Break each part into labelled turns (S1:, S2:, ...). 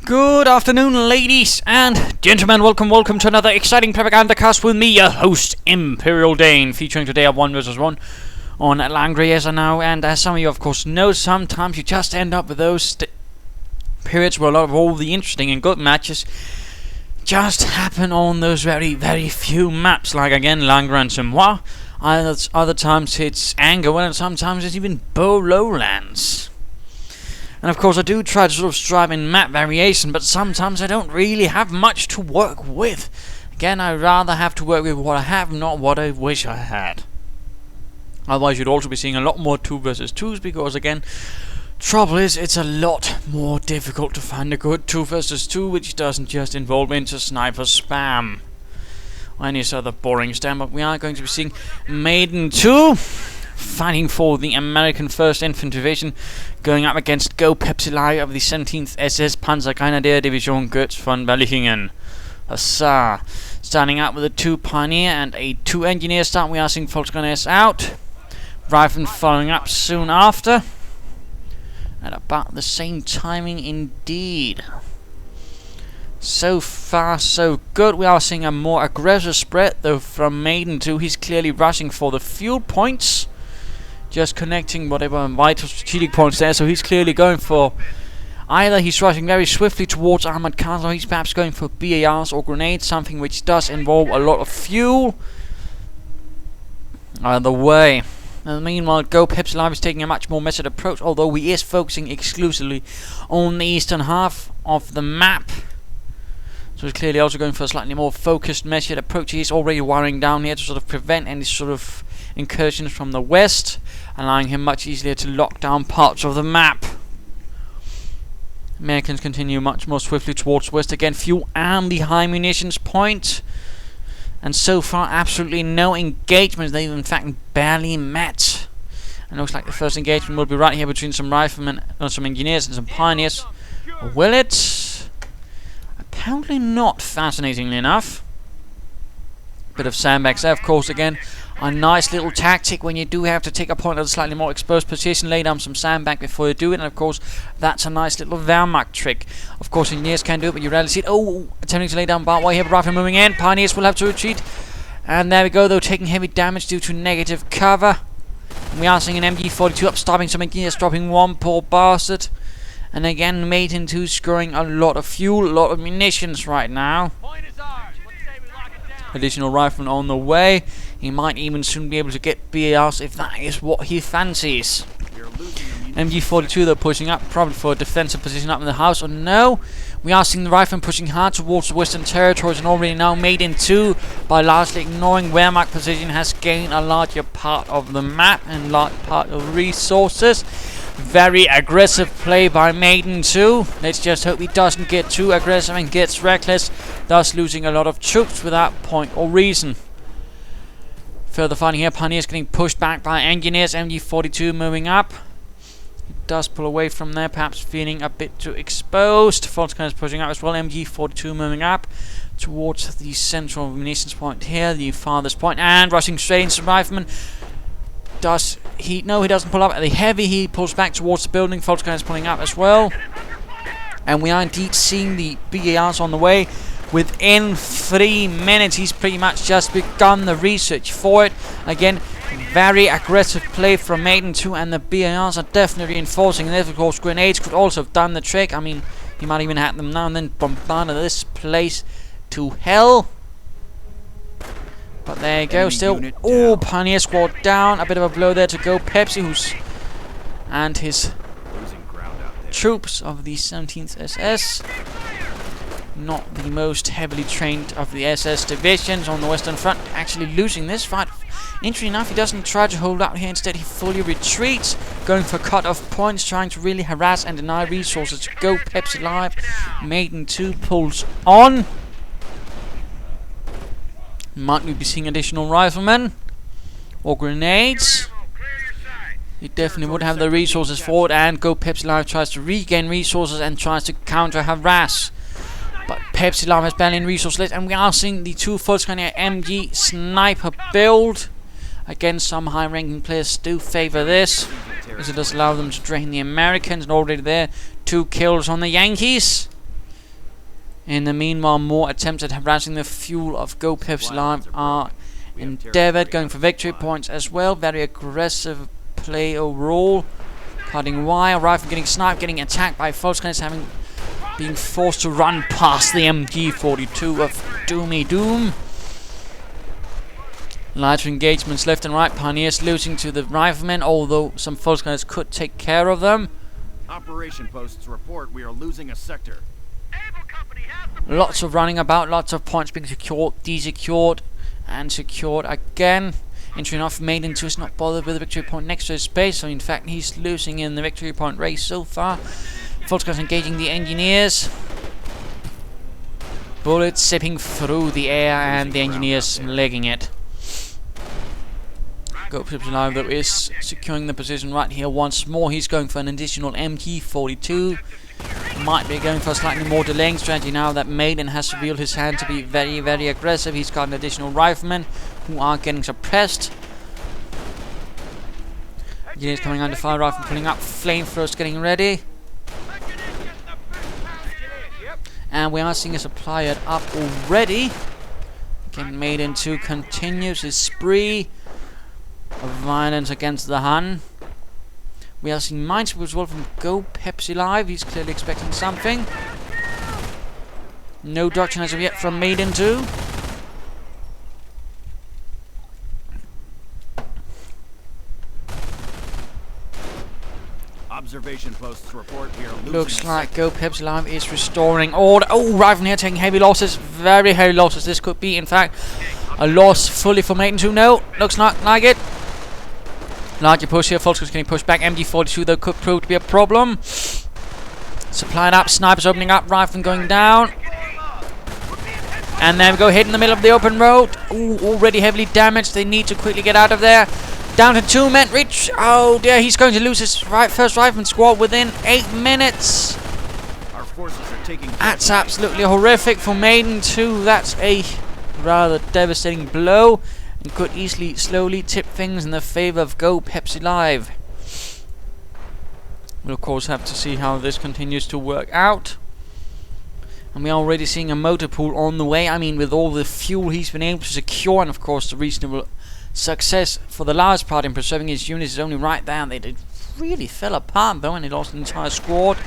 S1: Good afternoon, ladies and gentlemen. Welcome to another exciting Propagandacast with me, your host, Imperial Dane, featuring today a 1 vs 1 on Langres now. And as some of you, of course, know, sometimes you just end up with those periods where a lot of all the interesting and good matches just happen on those very few maps, like again Langres and Moi. Other times it's Angel, and sometimes it's even Bow Lowlands. And of course I do try to sort of strive in map variation, but sometimes I don't really have much to work with. Again, I'd rather have to work with what I have, not what I wish I had. Otherwise you'd also be seeing a lot more 2 vs 2s, because again, trouble is it's a lot more difficult to find a good 2 vs 2 which doesn't just involve into sniper spam or any other boring spam. But we are going to be seeing Madin2 fighting for the American 1st Infantry Division, going up against Gopepsilive of the 17th SS Panzergrenadier Division Götz von Berlichingen. Hussar. Starting out with a 2 Pioneer and a 2 Engineer start. We are seeing Volksgrenadiers out. Riflemen following up soon after. At about the same timing indeed. So far so good. We are seeing a more aggressive spread though from Madin2. He's clearly rushing for the fuel points, just connecting whatever vital strategic points there. So he's clearly going for either he's rushing very swiftly towards armored cars, or he's perhaps going for BARs or grenades, something which does involve a lot of fuel. Either way. And meanwhile, Gopepsilive is taking a much more measured approach, although he is focusing exclusively on the eastern half of the map. So he's clearly also going for a slightly more focused, measured approach. He's already wiring down here to sort of prevent any sort of incursions from the west, allowing him much easier to lock down parts of the map. Americans continue much more swiftly towards west, again fuel and the high munitions point. And so far absolutely no engagements. They've in fact barely met. And looks like the first engagement will be right here between some riflemen, some engineers and some pioneers. Will it? Apparently not, fascinatingly enough. Bit of sandbags there, of course, again. A nice little tactic when you do have to take a point at a slightly more exposed position, lay down some sandbag before you do it, and of course that's a nice little Wehrmacht trick. Of course engineers can do it, but you rarely see it. Oh, attempting to lay down barbed wire here, but rifle moving in. Pioneers will have to retreat. And there we go, though, taking heavy damage due to negative cover. And we are seeing an MG42 up, stopping some engineers, dropping one poor bastard. And again, Madin2 scoring a lot of fuel, a lot of munitions right now. Additional riflemen on the way. He might even soon be able to get BARs if that is what he fancies. MG42 though pushing up, probably for a defensive position up in the house, or no. We are seeing the riflemen pushing hard towards the western territories, and already now Madin2, by largely ignoring Wehrmacht position, has gained a larger part of the map and large part of resources. Very aggressive play by Madin2. Let's just hope he doesn't get too aggressive and gets reckless, thus losing a lot of troops without point or reason. Further fighting here, Pioneers getting pushed back by engineers. MG42 moving up. He does pull away from there, perhaps feeling a bit too exposed. Volksgrenadiers is pushing up as well. MG42 moving up towards the central munitions point here, the farthest point, and rushing straight into some riflemen. Does he? No, he doesn't pull up at the heavy. He pulls back towards the building. Volksgrenadiers is pulling up as well. And we are indeed seeing the BARs on the way. Within 3 minutes, he's pretty much just begun the research for it. Again, very aggressive play from Madin2, and the BARs are definitely reinforcing this. Of course, grenades could also have done the trick. I mean, he might even have them now and then bombarded this place to hell. But there you go, still. Oh, Pioneer squad down. A bit of a blow there to Gopepsi, and his troops of the 17th SS. Not the most heavily trained of the SS divisions on the Western Front, actually losing this fight. Interesting enough, he doesn't try to hold out here, instead he fully retreats, going for cut-off points, trying to really harass and deny resources to Gopepsilive. Madin2 pulls on. Might we be seeing additional riflemen or grenades? He definitely would have the resources for it, and Gopepsilive tries to regain resources and tries to counter-harass. But Pepsilive has barely any resource left, and we are seeing the 2 Volksgrenadier MG sniper build. Again, some high-ranking players do favour this, as it does allow them to drain the Americans, and already there, 2 kills on the Yankees. In the meanwhile, more attempts at harassing the fuel of Gopepsilive are endeavored, going for victory points as well. Very aggressive play overall. Cutting wire, rifle getting sniped, getting attacked by Volkskriegs, having been forced to run past the MG42 of Doomy Doom. Large engagements left and right, Pioneers losing to the riflemen, although some Volkskriegs could take care of them.
S2: Operation posts report we are losing a sector.
S1: Lots of running about, lots of points being secured, desecured, and secured again. Interesting enough, Madin2 is not bothered with the victory point next to his base, so in fact he's losing in the victory point race so far. Volkskriegs engaging the engineers. Bullets zipping through the air and the engineers legging it. Gopepsilive though is securing the position right here once more. He's going for an additional MG42. Might be going for a slightly more delaying strategy now that Madin has revealed his hand to be very, very aggressive. He's got an additional riflemen who are getting suppressed. Engineers coming under fire, rifle pulling up, flamethrowers getting ready. And we are seeing a supply up already. Again, Madin2 continues his spree of violence against the Hun. We are seeing minesweep as well from Gopepsilive. He's clearly expecting something. No doctrine as of yet from Madin2.
S2: Observation posts report we are losing.
S1: Looks like Gopepsilive is restoring order. Oh, rifle here taking heavy losses. Very heavy losses. This could be, in fact, a loss fully for Madin2. No, looks not like it. Larger push here. Volkskriegs getting pushed back. MG42 though could prove to be a problem. Supplying up. Snipers opening up. Rifle going down. And there we go. Hit in the middle of the open road. Ooh, already heavily damaged. They need to quickly get out of there. Down to 2 men. Reach. Oh dear. He's going to lose his first rifleman squad within 8 minutes.
S2: Our forces are taking.
S1: That's absolutely horrific for Madin2. That's a rather devastating blow. And could easily slowly tip things in the favor of Gopepsilive. We'll of course have to see how this continues to work out. And we're already seeing a motor pool on the way. I mean, with all the fuel he's been able to secure, and of course the reasonable success for the large part in preserving his units is only right there. They really fell apart though, and he lost an entire squad.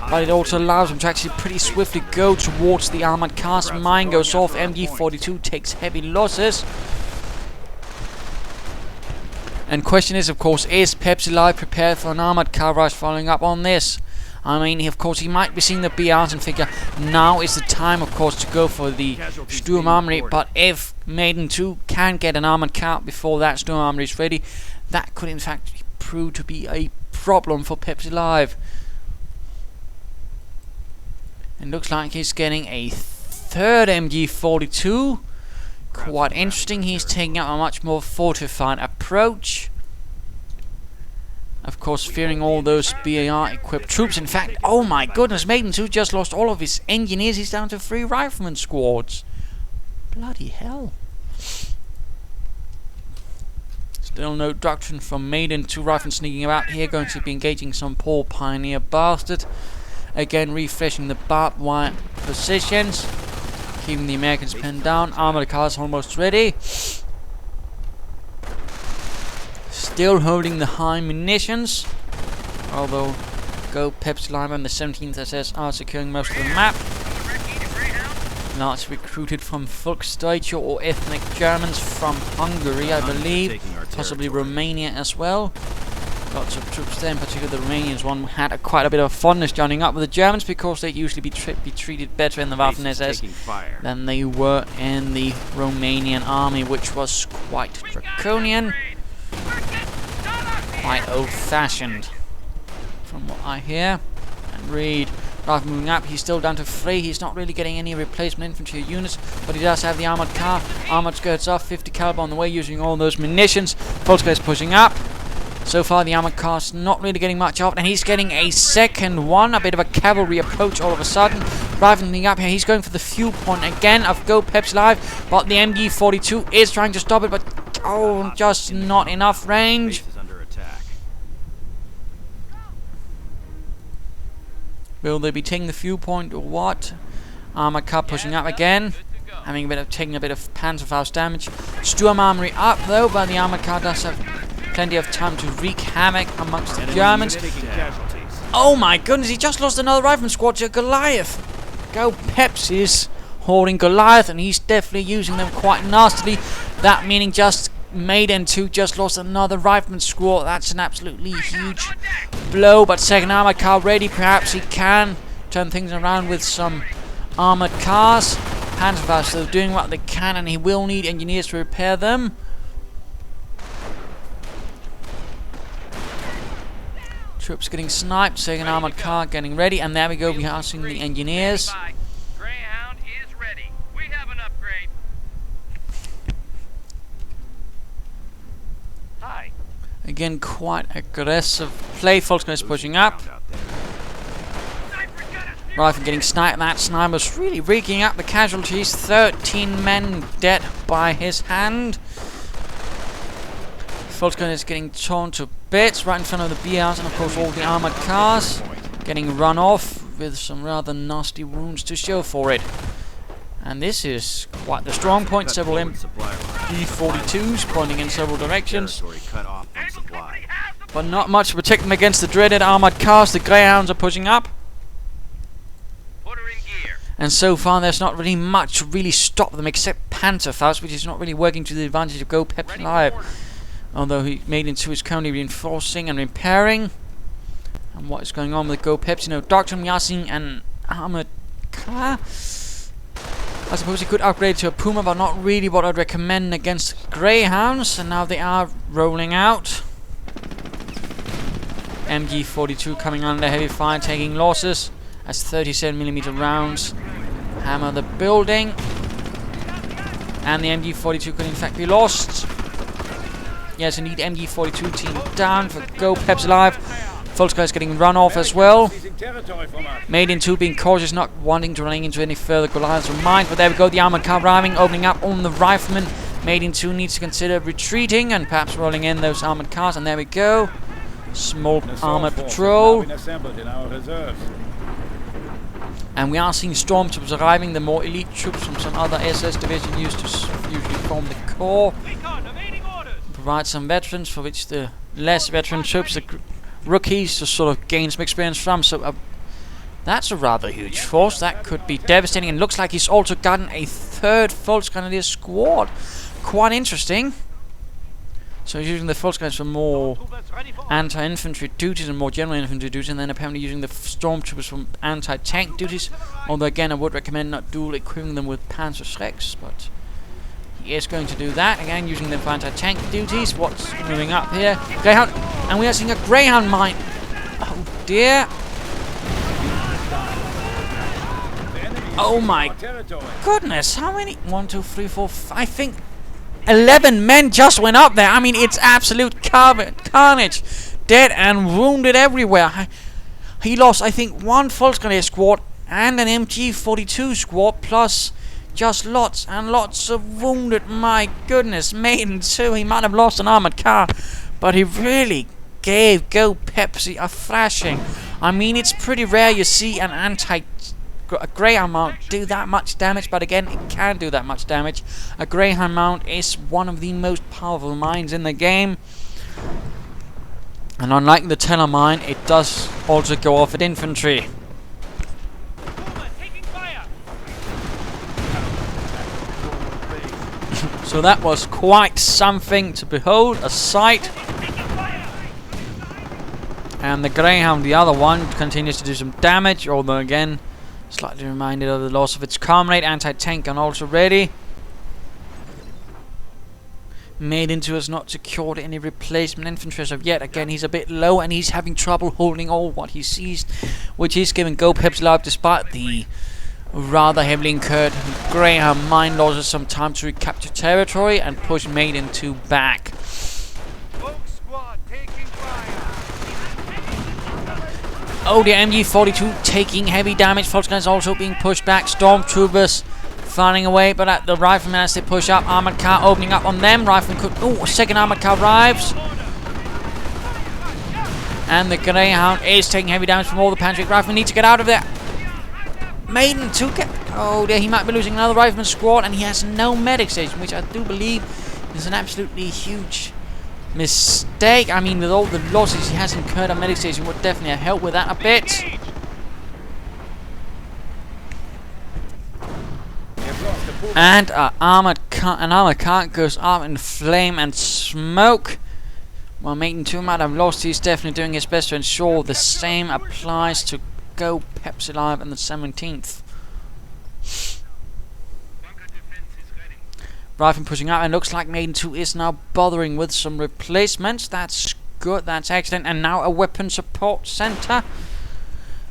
S1: But it also allows him to actually pretty swiftly go towards the armored cars. Mine goes off. MG42 takes heavy losses. And question is, of course, is Pepsilive prepared for an armored car rush following up on this? I mean, of course, he might be seeing the BRs and figure now is the time, of course, to go for the Sturmarmory. But if Madin2 can get an armored car before that Sturmarmory is ready, that could in fact prove to be a problem for Pepsilive. It looks like he's getting a third MG42. Quite interesting. He's taking out a much more fortified approach. Of course, fearing all those BAR equipped troops. In fact, oh my goodness, Madin2 just lost all of his engineers. He's down to 3 rifleman squads. Bloody hell. Still no doctrine from Madin2. Riflemen sneaking about here, going to be engaging some poor pioneer bastard. Again, refreshing the barbed wire positions. Keeping the Americans pinned down. Armored cars almost ready. Still holding the high munitions. Although Gopepsilive and the 17th SS are securing most of the map. Large recruited from Volksdeutsche or ethnic Germans from Hungary, I believe. Possibly Romania as well. Lots of troops there, in particular the Romanians one had quite a bit of fondness joining up with the Germans because they'd usually be treated better in the Waffen-SS than they were in the Romanian army, which was quite draconian, quite old-fashioned, from what I hear and read. Rifle moving up, he's still down to 3. He's not really getting any replacement infantry units, but he does have the armored car. Armored skirts off, 50 caliber on the way, using all those munitions. Volkskriegs pushing up. So far the armored car's not really getting much off, and he's getting a second one, a bit of a cavalry approach all of a sudden. Rifling up here, he's going for the fuel point again of Gopepsilive, but the MG42 is trying to stop it, but oh, just not enough range. Will they be taking the fuel point or what? Armored car pushing up again. Taking a bit of Panzerfaust damage. Sturm Armory up though, but the armored car does have plenty of time to wreak havoc amongst the Germans. Oh my goodness, he just lost another rifleman squad to Goliath. Gopeps is holding Goliath, and he's definitely using them quite nastily. That meaning just Madin2 just lost another rifleman squad. That's an absolutely huge blow, but second armored car ready. Perhaps he can turn things around with some armored cars. Panzerfaust still doing what they can, and he will need engineers to repair them. Troops getting sniped, second armored car getting ready, and there we go, we are seeing the engineers.
S3: Greyhound is ready. We have an upgrade. Hi.
S1: Again, quite aggressive play. Volkswagen is pushing up. Rifle getting sniped. That sniper's really raking up the casualties. 13 men dead by his hand. Volkswagen is getting torn to bits right in front of the BRs, and of course all the armored cars getting run off with some rather nasty wounds to show for it. And this is quite the strong point. Several MG42s pointing in several directions, but not much to protect them against the dreaded armored cars. The Greyhounds are pushing up. And so far there's not really much to really stop them except Panzerfaust, which is not really working to the advantage of Gopepsilive. Although Madin2 is currently reinforcing and repairing. And what is going on with Gopeps? You know, Dr. Myassing an armored car. I suppose he could upgrade to a Puma, but not really what I'd recommend against Greyhounds. And now they are rolling out. MG42 coming under heavy fire, taking losses as 37mm rounds hammer the building, and the MG42 could in fact be lost. Yes, indeed, MG42 team down for Gopepsilive. Volkswagen is getting run off as well. Madin2 being cautious, not wanting to run into any further Goliaths of mine. But there we go, the armored car arriving, opening up on the riflemen. Madin2 needs to consider retreating and perhaps rolling in those armored cars. And there we go, small armored patrol. And we are seeing stormtroopers arriving, the more elite troops from some other SS division used to usually form the core. Provide some veterans, for which the less veteran troops, the rookies, to sort of gain some experience from. So that's a rather huge force. That could be devastating. And looks like he's also gotten a third Volksgrenadier squad. Quite interesting. So he's using the Volksgrenadiers for more anti-infantry duties and more general infantry duties, and then apparently using the stormtroopers for anti-tank duties. Although again, I would recommend not dual equipping them with Panzerschrecks, but he is going to do that. Again, using them for anti-tank duties. What's moving up here? Greyhound, and we are seeing a Greyhound mine. Oh dear. Oh my goodness, how many? 1, 2, 3, 4, 5, I think 11 men just went up there. I mean, it's absolute carnage. Dead and wounded everywhere. He lost, I think, one Volksgrenadier squad and an MG42 squad, plus just lots and lots of wounded. My goodness, Madin2, he might have lost an armored car, but he really gave Gopepsi a thrashing. I mean, it's pretty rare you see an a Greyhound mount do that much damage, but again, it can do that much damage. A Greyhound mount is one of the most powerful mines in the game, and unlike the Teller mine, it does also go off at infantry. So that was quite something to behold, a sight. And the Greyhound, the other one, continues to do some damage, although again, slightly reminded of the loss of its comrade. Anti-tank gun also ready. Madin2 has not secured any replacement infantry as of yet. Again, he's a bit low and he's having trouble holding all what he seized, which is giving Gopepsilive, despite the rather heavily incurred Greyhound mine losses, some time to recapture territory and push Madin2 back. Oh, the MG42 taking heavy damage. Volkswagen is also being pushed back. Stormtroopers firing away, but at the riflemen as they push up. Armored car opening up on them. Rifleman could... Oh, a second armored car arrives. And the Greyhound is taking heavy damage from all the Patriot riflemen. Need to get out of there. Madin2 get... Oh, there he might be losing another rifleman squad, and he has no medic station, which I do believe is an absolutely huge mistake. I mean, with all the losses he has incurred, a medic station would definitely have helped with that a bit. And an armored car goes up in flame and smoke. While Madin2 might have lost, he's definitely doing his best to ensure the same applies to Gopepsilive on the 17th. Rifleman pushing out, and looks like Madin2 is now bothering with some replacements. That's good, that's excellent. And now a weapon support center.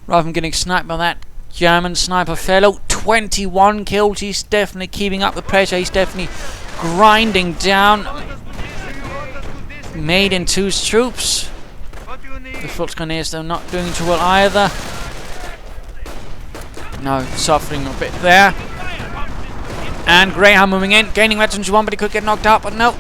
S1: Rifleman getting sniped by that German sniper fellow. 21 kills. He's definitely keeping up the pressure. He's definitely grinding down Madin2's troops. The Volksgrenadiers, though, not doing too well either. No, suffering a bit there. And Greyhound moving in, gaining veterans one, but he could get knocked out, but no.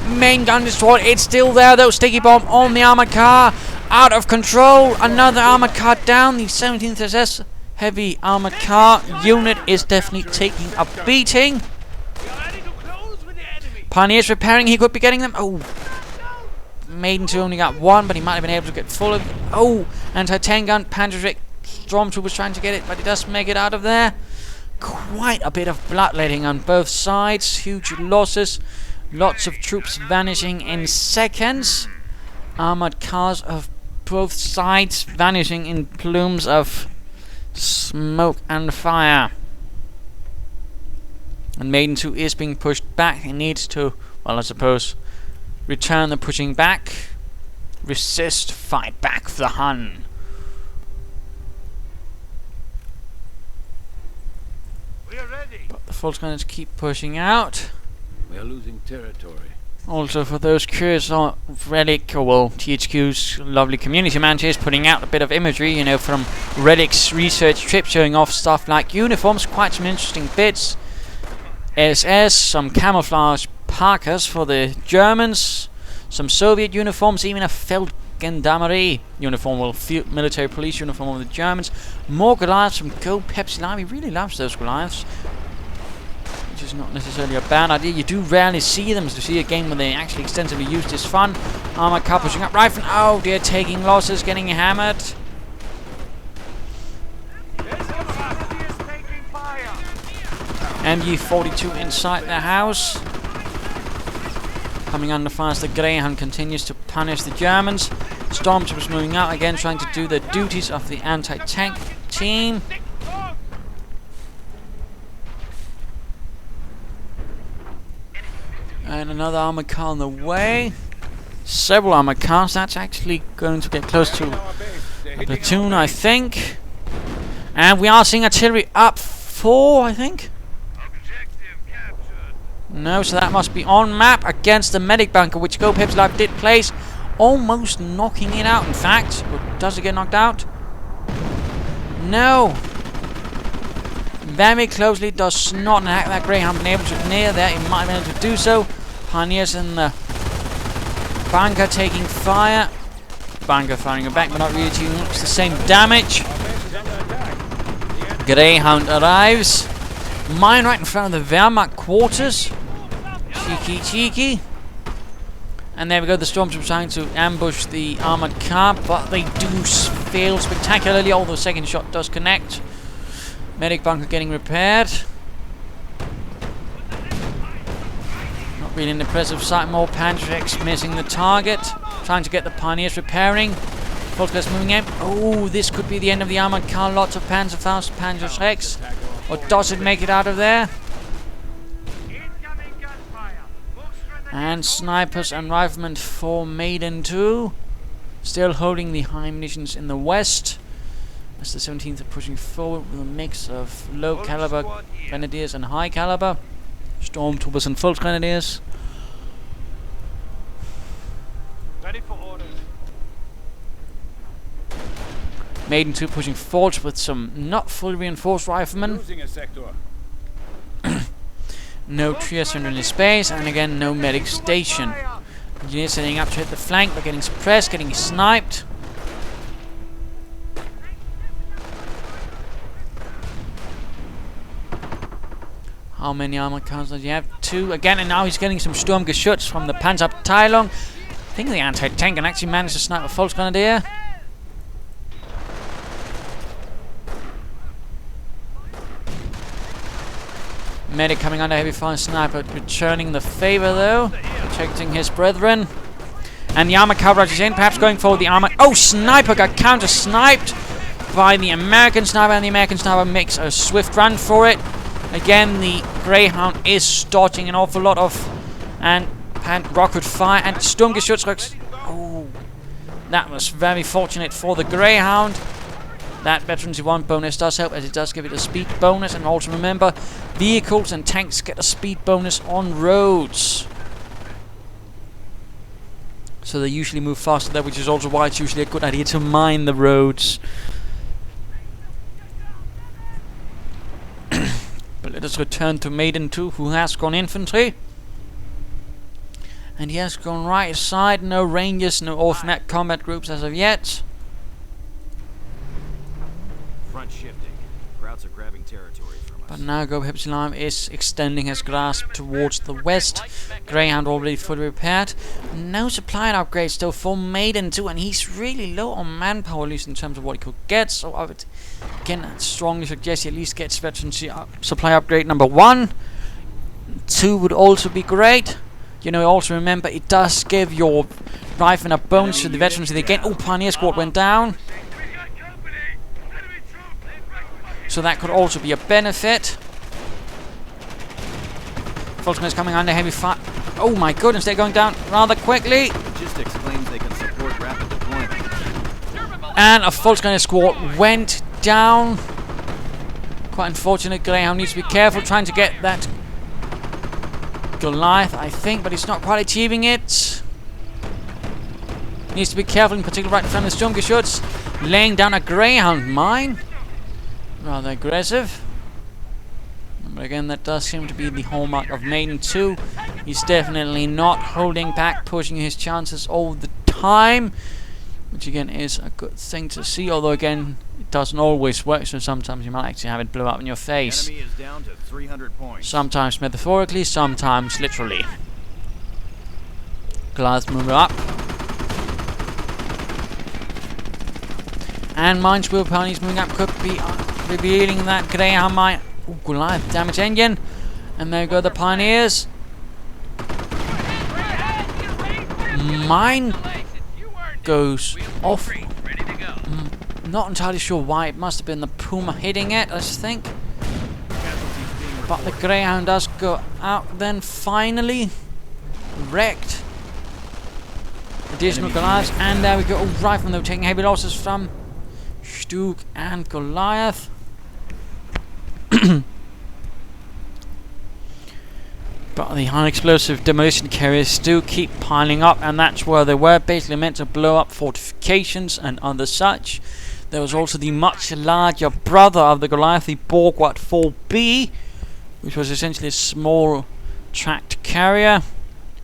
S1: Main gun destroyed. It's still there though. Sticky bomb on the armored car. Out of control. Another armored car down. The 17th SS heavy armored car unit is definitely taking a beating. Pioneers repairing. He could be getting them. Oh. Madin2 only got one, but he might have been able to get full of. Oh. Anti-tank gun. Panzerdick Stormtroopers trying to get it, but he does make it out of there. Quite a bit of bloodletting on both sides. Huge losses. Lots of troops vanishing in seconds. Armored cars of both sides vanishing in plumes of smoke and fire. And Madin2 is being pushed back. He needs to, well, I suppose, return the pushing back. Resist, fight back for the Hun. But the Volksgrenadiers keep pushing out.
S4: We are losing territory.
S1: Also, for those curious on Relic, or well, THQ's lovely community manager is putting out a bit of imagery, you know, from Relic's research trip, showing off stuff like uniforms, quite some interesting bits. SS, some camouflage parkas for the Germans, some Soviet uniforms, even a Feldgendarmerie uniform, well, military police uniform of the Germans. More Goliaths from Gopepsilive. He really loves those Goliaths, which is not necessarily a bad idea. You do rarely see them, to see a game where they actually extensively use this fun. Armored car pushing up. Rifle. Oh dear, taking losses, getting hammered. MG42 inside the house. Coming under fire as the Greyhound continues to punish the Germans. Stormtroopers moving out again, trying to do the duties of the anti-tank team. And another armored car on the way. Several armored cars. That's actually going to get close to a platoon, I think. And we are seeing artillery up 4, I think. No, so that must be on map against the medic bunker, which Gopepsilive did place. Almost knocking it out, in fact. Or does it get knocked out? No. Very closely. Does not have that Greyhound been able to near there. He might have been able to do so. Pioneers in the bunker taking fire. Bunker firing back, but not really too much the same damage. Greyhound arrives. Mine right in front of the Wehrmacht quarters. Cheeky, cheeky. And there we go, the Stormtroopers trying to ambush the armored car, but they do fail spectacularly, although second shot does connect. Medic bunker getting repaired. Not really an impressive sight. More Panzerx missing the target. Trying to get the Pioneers repairing. Volksgrenadiers moving in. Oh, this could be the end of the armored car. Lots of Panzerfaust, Panzerx. Or does it make it out of there? And snipers and riflemen for Madin2. Still holding the high munitions in the west. As the 17th are pushing forward with a mix of low caliber grenadiers and high caliber. Stormtroopers and Volksgrenadiers.
S3: Ready for orders.
S1: Madin2 pushing forward with some not fully reinforced riflemen.
S4: Losing a sector.
S1: No Trieste in space, and again no medic station. Engineers setting up to hit the flank, but getting suppressed, getting sniped. How many armor cars does he have? 2 again, and now he's getting some Sturmgeschütz from the Panzerabteilung. I think the anti-tank can actually manage to snipe a Volksgrenadier. Medic coming under heavy fire, sniper returning the favor though, protecting his brethren. And the armor coverage is in, perhaps going for the armor. Oh, sniper got counter-sniped by the American sniper, and the American sniper makes a swift run for it. Again, the Greyhound is dodging an awful lot of and rocket fire and Sturmgeschütz. Oh, that was very fortunate for the Greyhound. That Veterancy 1 bonus does help, as it does give it a speed bonus. And also remember, vehicles and tanks get a speed bonus on roads. So they usually move faster there, which is also why it's usually a good idea to mine the roads. But let us return to Madin2, who has gone infantry. And he has gone right side, no rangers, no alternate combat groups as of yet.
S2: Front shifting. Krauts are grabbing territory from us.
S1: But now Gopepsilive is extending his grasp towards the west. Greyhound already fully repaired. No supply upgrades still for Madin2, and he's really low on manpower, at least in terms of what he could get. So I would again strongly suggest he at least gets veterancy supply upgrade number 1. 2 would also be great. You know, also remember it does give your rifleman a bonus to the veterancy they get. Oh, Pioneer Squad went down. So that could also be a benefit. Volksgrenadier is coming under heavy fire. Oh my goodness, they're going down rather quickly.
S2: Logistics claims they can support rapid deployment.
S1: And a Volksgrenadier squad went down. Quite unfortunate. Greyhound needs to be careful trying to get that Goliath, I think, but he's not quite achieving it. Needs to be careful, in particular right in front of the Sturmgeschütz. Laying down a Greyhound mine. Rather aggressive. But again, that does seem to be the hallmark of Madin2. He's definitely not holding back, pushing his chances all the time. Which again is a good thing to see, although again, it doesn't always work, so sometimes you might actually have it blow up in your face.
S2: Enemy is down to 300 points.
S1: Sometimes metaphorically, sometimes literally. Goliath move up. And Minesweeper Ponies moving up could be revealing that Greyhound mine. Ooh, Goliath damage engine. And there go the Pioneers. Mine goes off. Not entirely sure why. It must have been the Puma hitting it, I think. But the Greyhound does go out then finally. Wrecked. Additional Goliaths. And there we go. Oh, Riflemen though taking heavy losses from Stug and Goliath. But the high explosive demolition carriers do keep piling up, and that's where they were basically meant to blow up fortifications and other such. There was also the much larger brother of the Goliath, the Borgward 4B, which was essentially a small tracked carrier,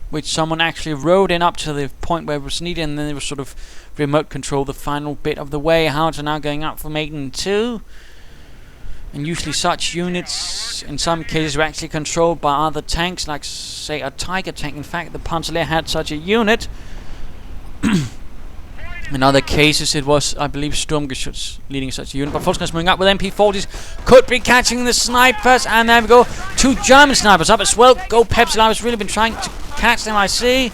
S1: which someone actually rode in up to the point where it was needed, and then it was sort of remote control the final bit of the way. Hounds are now going up for Madin2. And usually such units, in some cases, were actually controlled by other tanks, like, say, a Tiger tank. In fact, the Panzerlehr had such a unit. In other cases, it was, I believe, Sturmgeschütz leading such a unit. But Volksgrenadier moving up with MP40s, could be catching the snipers. And there we go, 2 German snipers up as well. Gopepsilive has really been trying to catch them, I see.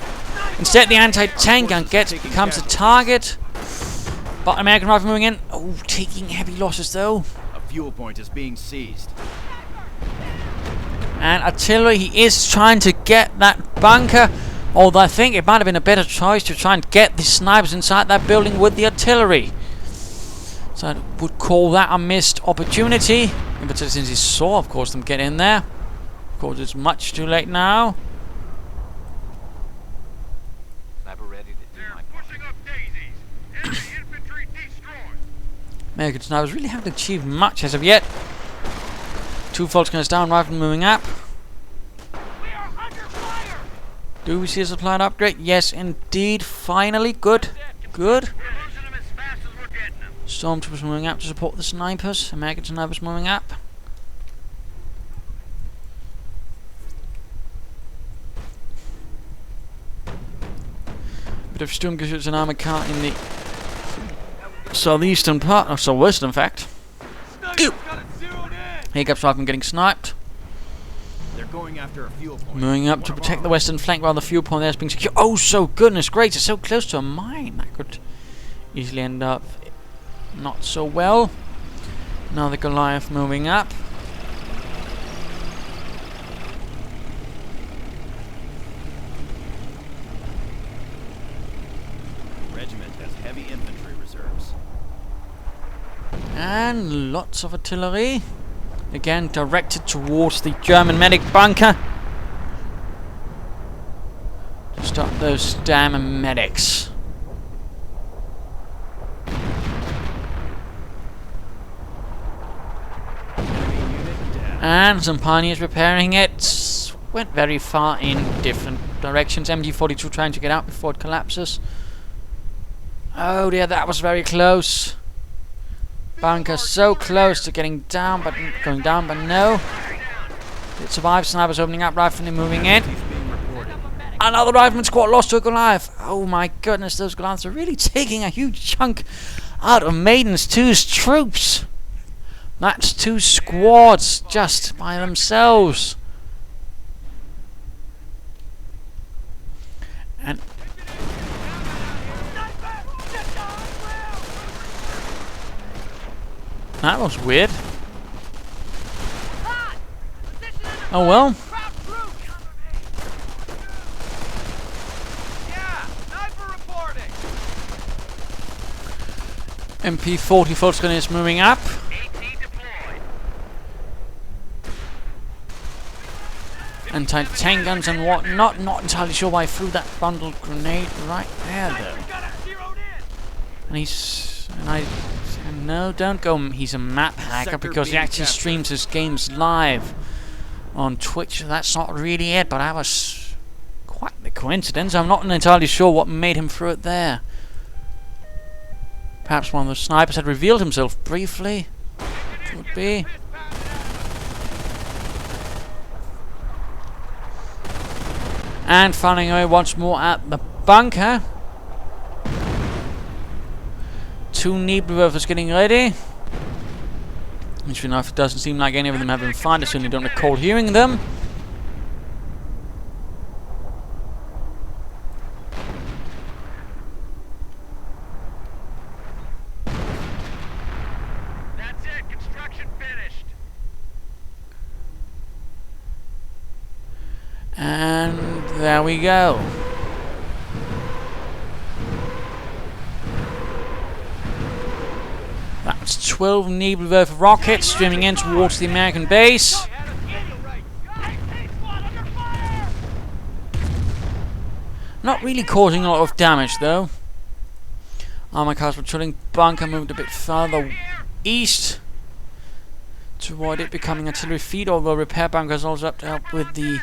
S1: Instead, the anti-tank gun becomes the target. But American rifle moving in. Oh, taking heavy losses, though.
S2: Fuel point is being seized.
S1: And artillery, he is trying to get that bunker, although I think it might have been a better choice to try and get the snipers inside that building with the artillery. So I would call that a missed opportunity, in particular since he saw, of course, them get in there. Of course, it's much too late now.
S3: Sniper ready to do my pushing up daisies. Enemy infantry destroyed.
S1: American snipers really haven't achieved much as of yet. 2 Volksgrenadiers down, rifle moving up.
S3: We are under fire.
S1: Do we see a supplied upgrade? Yes, indeed. Finally, good. Good.
S3: We're losing them as fast as we're getting them.
S1: Stormtroopers moving up to support the snipers. American snipers moving up. Bit of Sturmgeschütz and armored car in the southeastern part, or southwest in fact. Gopepsilive getting sniped.
S2: They're going after a fuel point.
S1: Moving up to protect the western flank while the fuel point there is being secured. Oh, so goodness gracious, so close to a mine. That could easily end up not so well. Now the Goliath moving up.
S2: Regiment has heavy infantry reserves.
S1: And lots of artillery. Again, directed towards the German medic bunker. To stop those damn medics. And some pioneers repairing it. Went very far in different directions. MG42 trying to get out before it collapses. Oh dear, that was very close. Bunker so close to getting down, but going down, but no. It survives. Snipers opening up, riflemen moving in. Another rifleman squad lost to a Goliath. Oh my goodness, those Goliaths are really taking a huge chunk out of Madin2's troops. That's 2 squads just by themselves. And that was weird. Oh well. MP40 Volkswagen is moving up. Anti-tank guns and whatnot. Not entirely sure why I threw that bundled grenade right there though. And no, don't go. He's a map hacker because he actually streams his games live on Twitch. That's not really it, but that was quite the coincidence. I'm not entirely sure what made him throw it there. Perhaps one of the snipers had revealed himself briefly. Could be. And firing away once more at the bunker. 2 Nebelwerfers getting ready. Interesting enough, it doesn't seem like any of them have been fired. I certainly don't recall hearing them.
S3: That's it. Construction finished.
S1: And there we go. That's 12 Nebelwerfer rockets streaming in towards the American base. Not really causing a lot of damage though. Armor cars patrolling. Bunker moved a bit further east to avoid it becoming artillery feed, although repair bunkers also up to help with the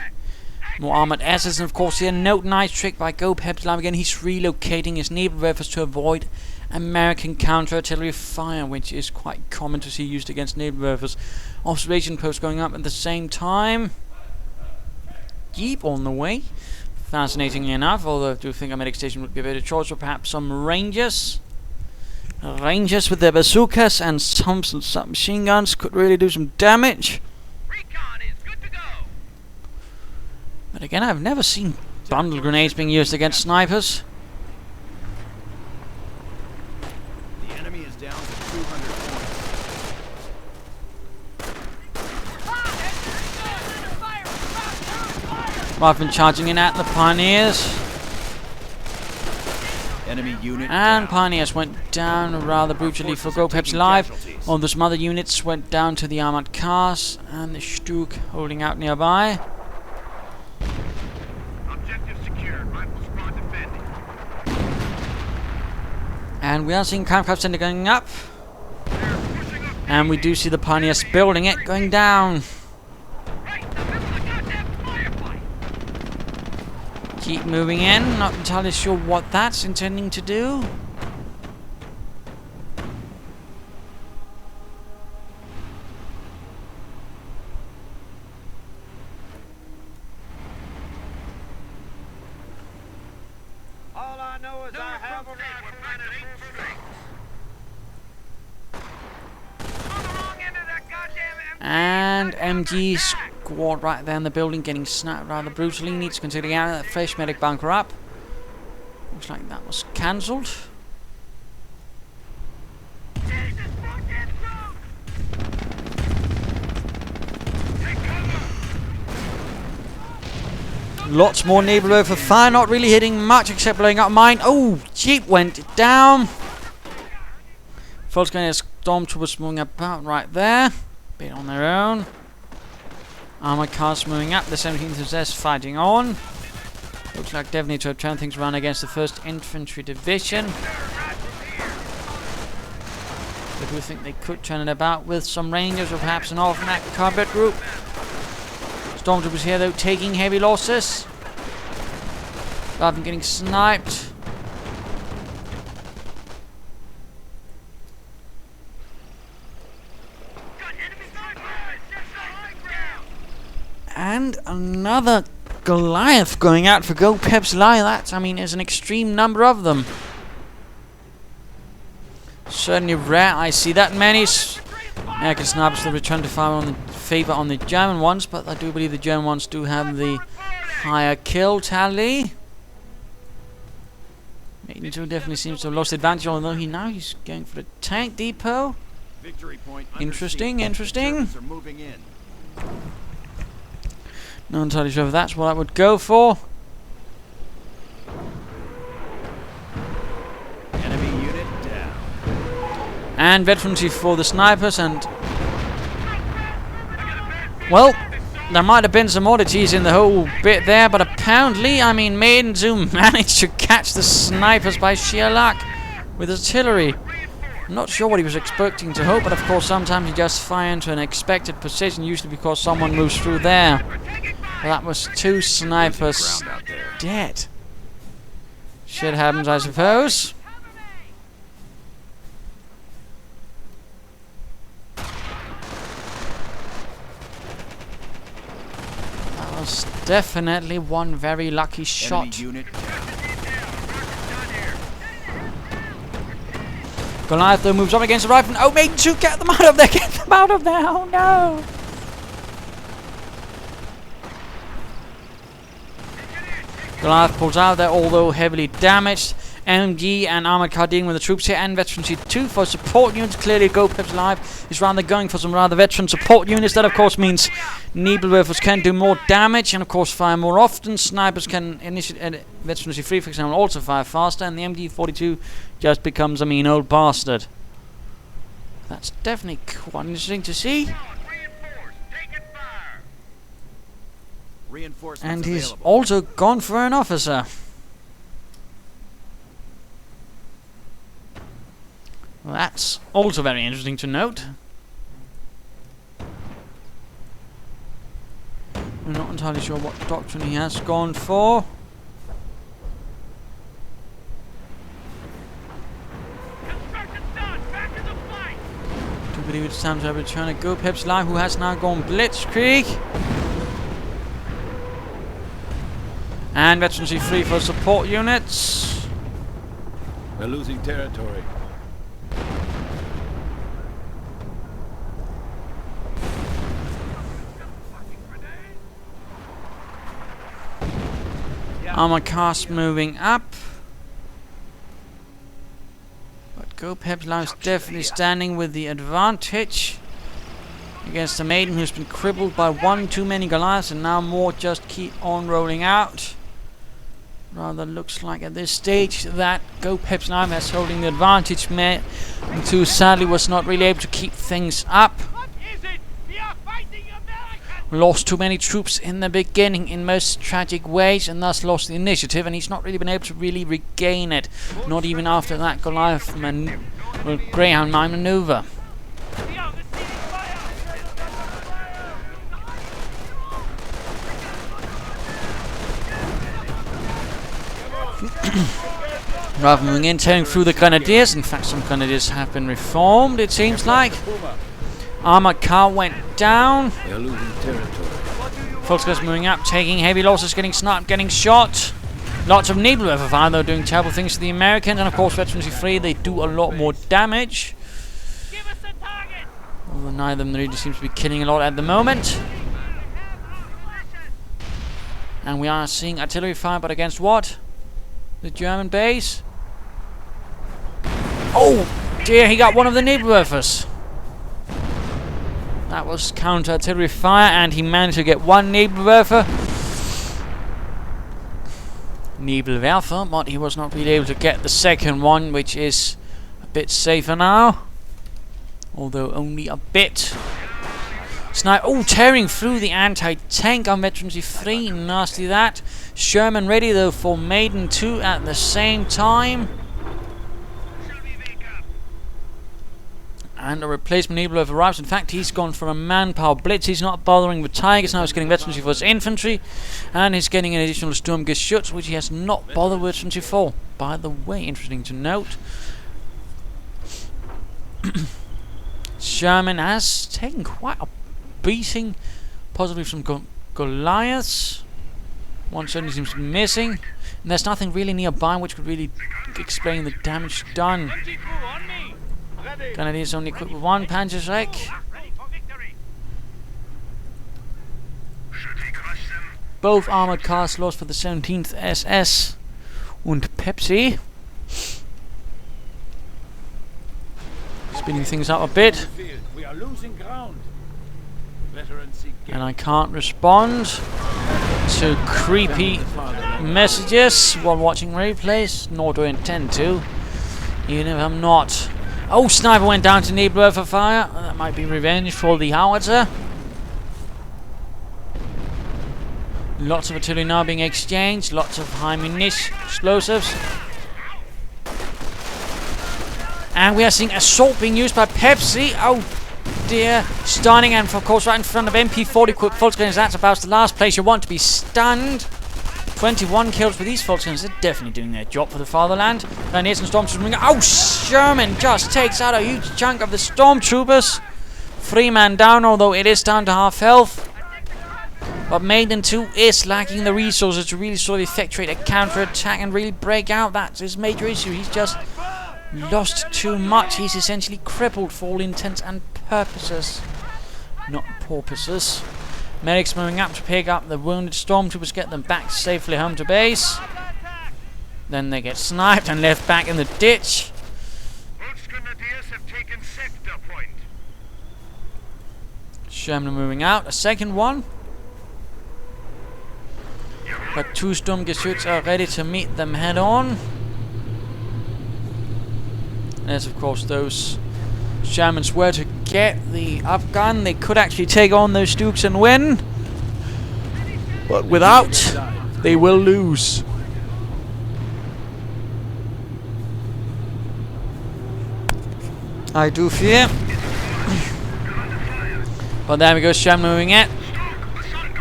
S1: more armored assets. And of course here, note nice trick by Gopepsilive again. He's relocating his Nebelwerfers to avoid American counter-artillery fire, which is quite common to see used against Nebelwerfers. Observation posts going up at the same time. Jeep on the way. Fascinatingly enough, although I do think a medic station would be a better choice, or perhaps some Rangers. Rangers with their bazookas and some submachine guns could really do some damage.
S3: Recon is good to go.
S1: But again, I've never seen bundle grenades being used against snipers.
S2: The enemy is down to 200 points.
S1: Riflemen charging in at the Pioneers.
S2: Enemy unit
S1: And
S2: down.
S1: Pioneers went down rather brutally for Gopepsilive. Although some other units went down to the armored cars. And the Stuk holding out nearby.
S3: Objective secured. Rifle squad defending.
S1: And we are seeing Kampfkraft Center going up. And we do see the Pioneers building it going down.
S3: Right in the middle of the goddamn firefight.
S1: Keep moving in. Not entirely sure what that's intending to do.
S3: All All I know is I have a
S1: And MG squad right there in the building getting snapped rather brutally. Needs to consider getting a fresh medic bunker up. Looks like that was cancelled. Lots more Nebelwerfer fire, not really hitting much except blowing up mine. Oh, Jeep went down. Volkswagen Stormtroopers moving about right there. Bit on their own. Armored cars moving up. The 17th SS fighting on. Looks like definitely to turn things around against the 1st Infantry Division. But we think they could turn it about with some Rangers or perhaps an off-map combat group. Stormtroopers here though taking heavy losses. Rather than getting sniped. And another Goliath going out for Gopepsilive. That, I mean, is an extreme number of them. Certainly rare I see that many. American snipers still return to fire on the favor on the German ones, but I do believe the German ones do have the higher kill tally. Madin2 definitely seems to have lost advantage, although he's going for the tank depot. Interesting, interesting. Not entirely sure if that's what I would go for.
S2: Enemy unit down.
S1: And veterancy for the snipers, and well, there might have been some oddities in the whole bit there, but apparently, I mean, Madin2 managed to catch the snipers by sheer luck with artillery. I'm not sure what he was expecting to hope, but of course sometimes you just fire into an expected position, usually because someone moves through there. Well, that was 2 snipers dead. Shit happens, I suppose. That was definitely one very lucky shot. Goliath though moves up against the rifle. Oh, Madin2, get them out of there! Get them out of there! Oh no! Goliath pulls out there, although heavily damaged. MG and armored car dealing with the troops here, and veterancy 2 for support units. Clearly, Gopepsilive is rather going for some rather veteran support units. That, of course, means Nebelwerfers can do more damage and, of course, fire more often. Snipers can initiate veterancy 3, for example, also fire faster, and the MG42 just becomes a mean old bastard. That's definitely quite interesting to see. And he's also gone for an officer. Well, that's also very interesting to note. We're not entirely sure what doctrine he has gone for. I do believe it's time to return to Gopepsilive, who has now gone blitzkrieg. And veterancy 3 for support units.
S4: We're losing territory.
S1: Armor cast moving up. But Gopepsilive is definitely standing with the advantage against the Maiden, who's been crippled by one too many Goliaths, and now more just keep on rolling out. Rather looks like at this stage that Gopepsilive is holding the advantage. Madin2 sadly was not really able to keep things up. Lost too many troops in the beginning in most tragic ways, and thus lost the initiative, and he's not really been able to really regain it. Not even after that Goliath Greyhound mine maneuver. Rather moving in, tearing through the grenadiers. In fact, some grenadiers have been reformed, it seems like. Armored car went down.
S4: We are losing territory.
S1: Volkswagen's moving up, taking heavy losses, getting sniped, getting shot. Lots of Nebelwerfer fire, though, doing terrible things to the Americans. And of course, Veterans 3, they do a lot more damage. Although neither of them really seems to be killing a lot at the moment. And we are seeing artillery fire, but against what? The German base? Oh dear, he got one of the Nebelwerfers. That was counter-artillery fire, and he managed to get one Nebelwerfer. Nebelwerfer, but he was not really able to get the second one, which is a bit safer now. Although only a bit. Oh, tearing through the anti-tank on Veterans 3. Nasty that. Sherman ready though for Madin2 at the same time. And a replacement Nebelwerfer arrives. In fact, he's gone from a manpower blitz. He's not bothering with Tigers. Now he's getting Veterans for his infantry. And he's getting an additional Sturmgeschütz, which he has not bothered with Veterans for. By the way, interesting to note. Sherman has taken quite a beating, possibly from Goliaths. One certainly seems to be missing. And there's nothing really nearby which could really explain the damage done. Grenadiers only equipped with one Panzerschreck. Both armored cars lost for the 17th SS and Pepsi. Speeding things up a bit.
S4: We are losing ground.
S1: And I can't respond to creepy messages while watching replays, nor do I intend to, even if I'm not. Oh, sniper went down to Nebelwerfer fire. That might be revenge for the howitzer. Lots of artillery now being exchanged. Lots of high munition explosives. And we are seeing assault being used by Pepsi. Oh dear. Stunning, and of course right in front of MP40 equipped Volksgunners. That's about the last place you want to be stunned. 21 kills for these Volksgunners. They're definitely doing their job for the fatherland. And here's some stormtroopers. Oh, Sherman just takes out a huge chunk of the stormtroopers. 3 man down, although it is down to half health. But Madin2 is lacking the resources to really sort of effectuate a counter-attack and really break out. That's his major issue. He's just lost too much. He's essentially crippled for all intents and purposes. Not porpoises. Medics moving up to pick up the wounded stormtroopers, get them back safely home to base. Then they get sniped and left back in the ditch.
S3: Volksgrenadiers have taken sector point.
S1: Sherman moving out. A second one. But 2 Sturmgeschütz are ready to meet them head on. As of course those Shermans were to get the upgun, they could actually take on those Dukes and win. But without, they will lose. I do fear. But there we go, Sherman moving it.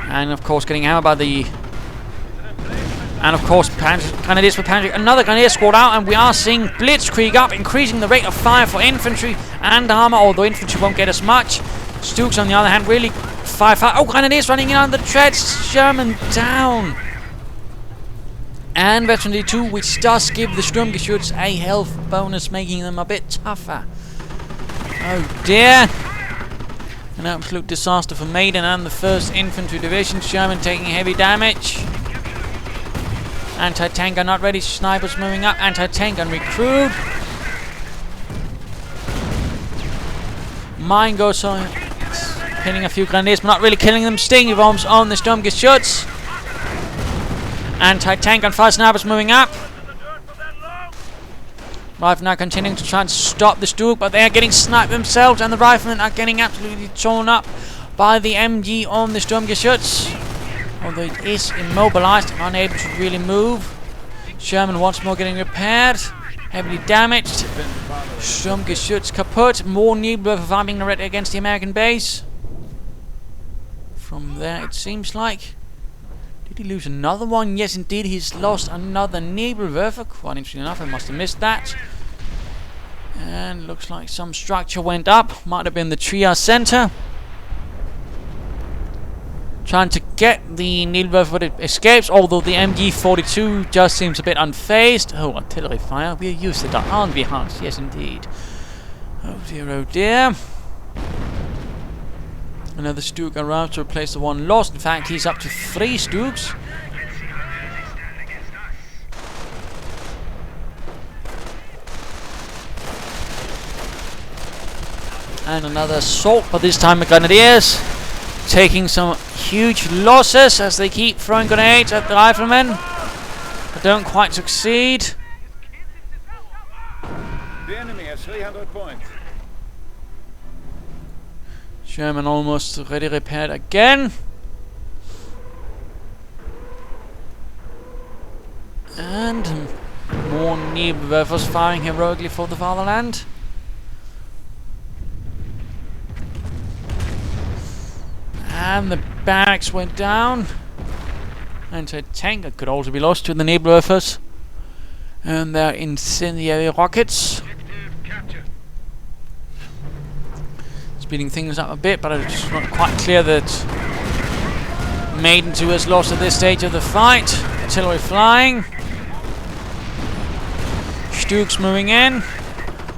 S1: And of course getting hammered by the... And of course, Grenadiers for Panzer. Another Grenadier squad out, and we are seeing Blitzkrieg up, increasing the rate of fire for infantry and armor, although infantry won't get as much. Stukes, on the other hand, really fire. Oh, Grenadiers running in on the treads. Sherman down. And Veteran D2, which does give the Sturmgeschütz a health bonus, making them a bit tougher. Oh dear. An absolute disaster for Maiden and the 1st Infantry Division. Sherman taking heavy damage. Anti-tank are not ready. Snipers moving up. Anti-tank and recruit. Mine goes on. Pinning a few Grenadiers, but not really killing them. Stinging bombs on the Sturmgeschütz. Anti-tank and 5 snipers moving up. Riflemen are continuing to try and stop the Stuk, but they are getting sniped themselves, and the riflemen are getting absolutely torn up by the MG on the Sturmgeschütz. Although it is immobilized, unable to really move. Sherman once more getting repaired. Heavily damaged. Sturmgeschütz kaput. More Nebelwerfer farming directly against the American base. From there, it seems like... Did he lose another one? Yes, indeed, he's lost another Nebelwerfer. Quite interesting enough, I must have missed that. And looks like some structure went up. Might have been the Trias Center. trying to get the Niederwerfer, but it escapes, although the MG42 just seems a bit unfazed. Oh, artillery fire. We're used to that, aren't we, Hans? Yes, indeed. Oh dear, oh dear. Another Stug arrives to replace the one lost. In fact, he's up to 3 Stugs. And another assault, but this time the Grenadiers taking some huge losses as they keep throwing grenades at the riflemen, but don't quite succeed.
S4: The enemy has 300 points.
S1: German almost ready repaired again. And more Niederwerfers firing heroically for the fatherland. And the barracks went down. And a tank that could also be lost to the Niederwerfers. And their incendiary rockets. Speeding things up a bit, but it's not quite clear that Madin2 has lost at this stage of the fight. Artillery flying. Stugs moving in.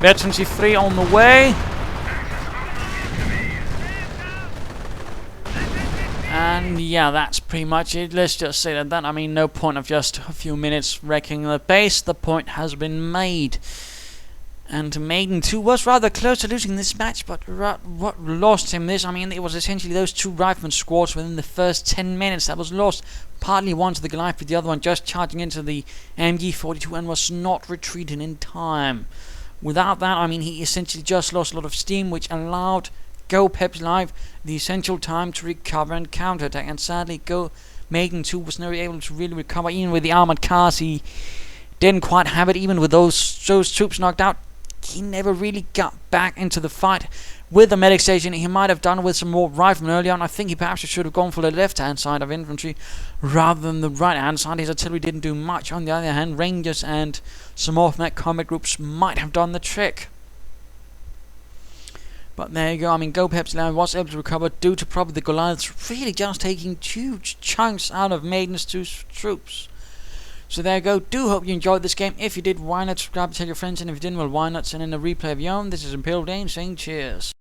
S1: Wehrmacht 3 on the way. And yeah, that's pretty much it. Let's just say that. I mean, no point of just a few minutes wrecking the base. The point has been made. And Madin2 was rather close to losing this match, but what lost him this? I mean, it was essentially those 2 rifleman squads within the first 10 minutes that was lost. Partly one to the Goliath, but the other one just charging into the MG42 and was not retreating in time. Without that, I mean, he essentially just lost a lot of steam, which allowed Gopepsilive the essential time to recover and counterattack. And sadly, Madin2 was never able to really recover. Even with the armored cars, he didn't quite have it. Even with those troops knocked out, he never really got back into the fight. With the medic station, he might have done with some more riflemen early on. I think he perhaps should have gone for the left-hand side of infantry rather than the right-hand side. His artillery didn't do much. On the other hand, Rangers and some off-map combat groups might have done the trick. But there you go. I mean, Gopepsilive was able to recover due to probably the Goliaths really just taking huge chunks out of Madin2's troops. So there you go. Do hope you enjoyed this game. If you did, why not subscribe and tell your friends, and if you didn't, well, why not send in a replay of your own. This is Imperial Dane saying cheers.